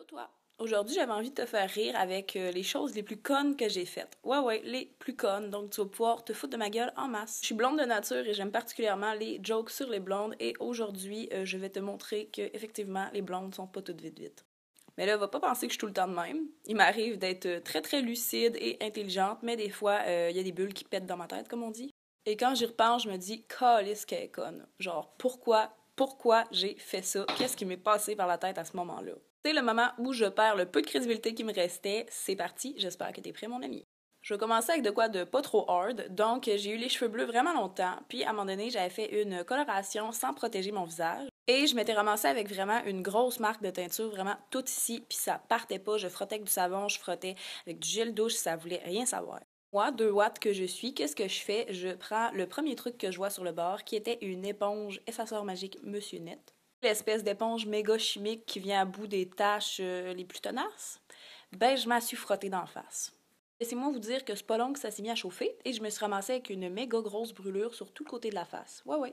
toi. Aujourd'hui, j'avais envie de te faire rire avec les choses les plus connes que j'ai faites. Ouais, les plus connes, donc tu vas pouvoir te foutre de ma gueule en masse. Je suis blonde de nature et j'aime particulièrement les jokes sur les blondes et aujourd'hui, je vais te montrer que effectivement les blondes sont pas toutes vite. Mais là, va pas penser que je suis tout le temps de même. Il m'arrive d'être très lucide et intelligente, mais des fois, il y a des bulles qui pètent dans ma tête, comme on dit. Et quand j'y repense, je me dis, calisse qu'elle est conne. Genre, pourquoi j'ai fait ça? Qu'est-ce qui m'est passé par la tête à ce moment-là? C'est le moment où je perds le peu de crédibilité qui me restait. C'est parti, j'espère que t'es prêt, mon ami. Je vais commencer avec de quoi de pas trop hard. Donc, j'ai eu les cheveux bleus vraiment longtemps. Puis, à un moment donné, j'avais fait une coloration sans protéger mon visage. Et je m'étais ramassée avec vraiment une grosse marque de teinture, vraiment tout ici. Puis, ça partait pas. Je frottais avec du savon, je frottais avec du gel douche, ça voulait rien savoir. Moi, 2 watts que je suis, qu'est-ce que je fais? Je prends le premier truc que je vois sur le bord, qui était une éponge effaceur magique Monsieur Net. L'espèce d'éponge méga chimique qui vient à bout des taches les plus tenaces. Ben, je m'en suis frottée d'en face. Laissez-moi vous dire que c'est pas long que ça s'est mis à chauffer et je me suis ramassée avec une méga grosse brûlure sur tout le côté de la face. Ouais.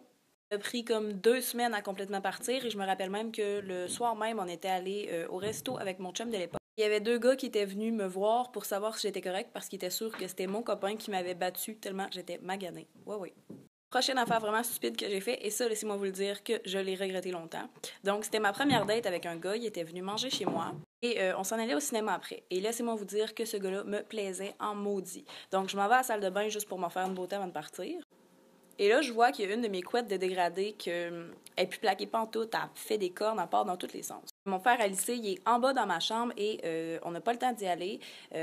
Ça a pris comme 2 semaines à complètement partir et je me rappelle même que le soir même, on était allé au resto avec mon chum de l'époque. Il y avait 2 gars qui étaient venus me voir pour savoir si j'étais correcte parce qu'ils étaient sûrs que c'était mon copain qui m'avait battue tellement j'étais maganée. Ouais. Prochaine affaire vraiment stupide que j'ai fait, et ça, laissez-moi vous le dire, que je l'ai regretté longtemps. Donc, c'était ma première date avec un gars, il était venu manger chez moi, et on s'en allait au cinéma après. Et laissez-moi vous dire que ce gars-là me plaisait en maudit. Donc, je m'en vais à la salle de bain juste pour m'en faire une beauté avant de partir. Et là, je vois qu'il y a une de mes couettes de dégradé qu'elle est plus plaquée pantoute, elle fait des cornes, elle part dans tous les sens. Mon frère Alice, il est en bas dans ma chambre et on n'a pas le temps d'y aller.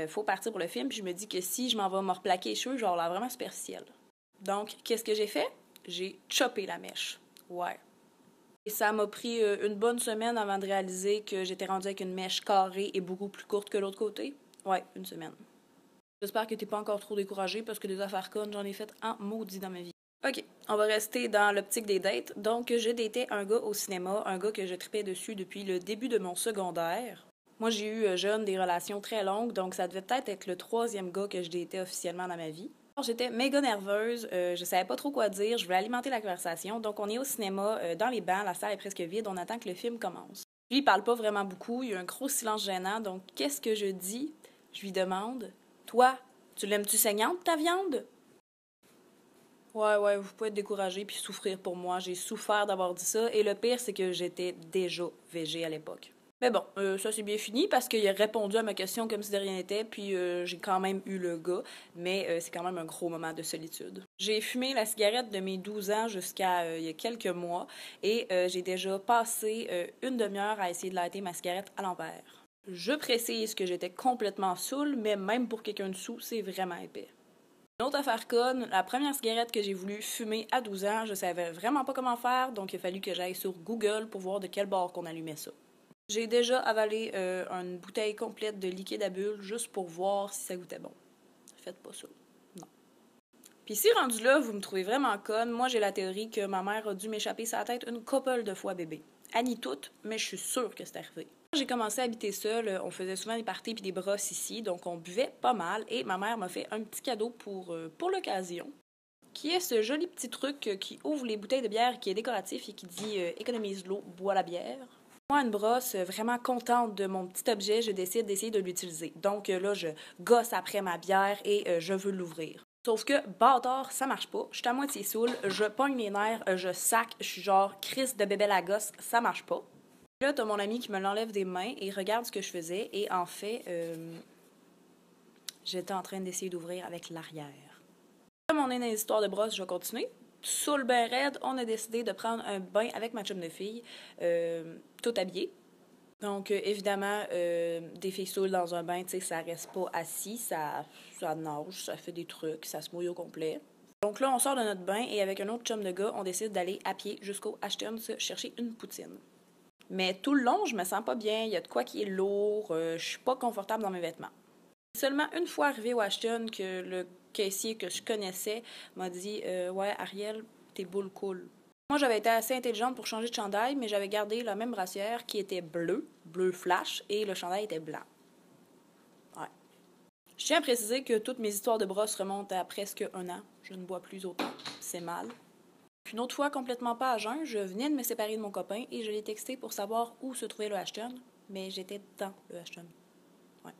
Faut partir pour le film, puis je me dis que si je m'en vais me replaquer les cheveux, genre là, vraiment superficielle. Donc, qu'est-ce que j'ai fait? J'ai chopé la mèche. Ouais. Et ça m'a pris une bonne semaine avant de réaliser que j'étais rendue avec une mèche carrée et beaucoup plus courte que l'autre côté. Ouais, une semaine. J'espère que t'es pas encore trop découragée parce que des affaires connes, j'en ai fait en maudit dans ma vie. OK, on va rester dans l'optique des dates. Donc, je datais un gars au cinéma, un gars que je tripais dessus depuis le début de mon secondaire. Moi, j'ai eu jeune des relations très longues, donc ça devait peut-être être le 3e gars que je datais officiellement dans ma vie. J'étais méga nerveuse, je savais pas trop quoi dire, je voulais alimenter la conversation, donc on est au cinéma, dans les bancs, la salle est presque vide, on attend que le film commence. Lui, il parle pas vraiment beaucoup, il y a un gros silence gênant, donc qu'est-ce que je dis? Je lui demande, « Toi, tu l'aimes-tu saignante, ta viande? » Ouais, vous pouvez être découragé puis souffrir pour moi, j'ai souffert d'avoir dit ça, et le pire, c'est que j'étais déjà végé à l'époque. Mais bon, ça c'est bien fini parce qu'il a répondu à ma question comme si de rien n'était, puis j'ai quand même eu le gars, mais c'est quand même un gros moment de solitude. J'ai fumé la cigarette de mes 12 ans jusqu'à il y a quelques mois et j'ai déjà passé une demi-heure à essayer de lighter ma cigarette à l'envers. Je précise que j'étais complètement saoule, mais même pour quelqu'un de saoul, c'est vraiment épais. Une autre affaire conne, la première cigarette que j'ai voulu fumer à 12 ans, je savais vraiment pas comment faire, donc il a fallu que j'aille sur Google pour voir de quel bord qu'on allumait ça. J'ai déjà avalé une bouteille complète de liquide à bulles juste pour voir si ça goûtait bon. Faites pas ça. Non. Puis si rendu là, vous me trouvez vraiment conne, moi j'ai la théorie que ma mère a dû m'échapper sa tête une couple de fois bébé. Elle nie toute, mais je suis sûre que c'est arrivé. Quand j'ai commencé à habiter seule, on faisait souvent des parties puis des brosses ici, donc on buvait pas mal et ma mère m'a fait un petit cadeau pour l'occasion, qui est ce joli petit truc qui ouvre les bouteilles de bière, qui est décoratif et qui dit économise l'eau, bois la bière. Moi, une brosse, vraiment contente de mon petit objet, je décide d'essayer de l'utiliser. Donc là, je gosse après ma bière et je veux l'ouvrir. Sauf que, bâtard, ça marche pas. Je suis à moitié saoule, je pogne les nerfs, je sac, je suis genre crise de bébé la gosse, ça marche pas. Là, t'as mon ami qui me l'enlève des mains et regarde ce que je faisais. Et en fait, j'étais en train d'essayer d'ouvrir avec l'arrière. Comme on est dans les histoires de brosse, je vais continuer. Saoul ben raide, on a décidé de prendre un bain avec ma chum de fille, tout habillée. Donc, évidemment, des filles saoules dans un bain, tu sais, ça reste pas assis, ça nage, ça fait des trucs, ça se mouille au complet. Donc là, on sort de notre bain et avec un autre chum de gars, on décide d'aller à pied jusqu'au Ashton se chercher une poutine. Mais tout le long, je me sens pas bien, il y a de quoi qui est lourd, je suis pas confortable dans mes vêtements. Seulement une fois arrivée au Ashton que le caissier que je connaissais m'a dit ouais, Ariel, tes boules coulent. Moi, j'avais été assez intelligente pour changer de chandail, mais j'avais gardé la même brassière qui était bleu flash, et le chandail était blanc. Ouais. Je tiens à préciser que toutes mes histoires de brosse remontent à presque 1 an. Je ne bois plus autant. C'est mal. Puis une autre fois, complètement pas à jeun, je venais de me séparer de mon copain et je l'ai texté pour savoir où se trouvait le Ashton. mais j'étais dans le H2M. Ouais.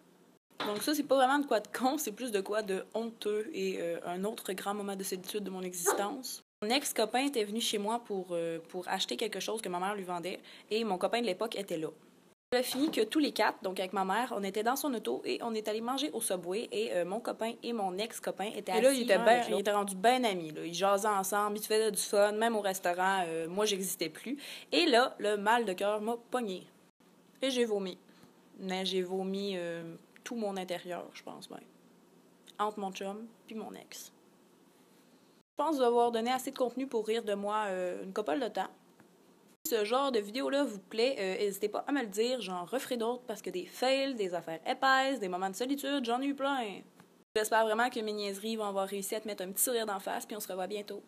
Donc ça, c'est pas vraiment de quoi de con, c'est plus de quoi de honteux et un autre grand moment de solitude de mon existence. Mon ex-copain était venu chez moi pour acheter quelque chose que ma mère lui vendait et mon copain de l'époque était là. On a fini que tous les quatre, donc avec ma mère, on était dans son auto et on est allé manger au Subway et mon copain et mon ex-copain étaient assis. Et là, il était rendu bien amis. Là. Ils jasaient ensemble, ils faisaient du fun, même au restaurant. Moi, j'existais plus. Et là, le mal de cœur m'a pogné. Et j'ai vomi. Mais j'ai vomi tout mon intérieur, je pense bien. Entre mon chum puis mon ex. Je pense avoir donné assez de contenu pour rire de moi une couple de temps. Si ce genre de vidéo-là vous plaît, n'hésitez pas à me le dire, j'en referai d'autres parce que des fails, des affaires épaisses, des moments de solitude, j'en ai eu plein. J'espère vraiment que mes niaiseries vont avoir réussi à te mettre un petit sourire d'en face, puis on se revoit bientôt.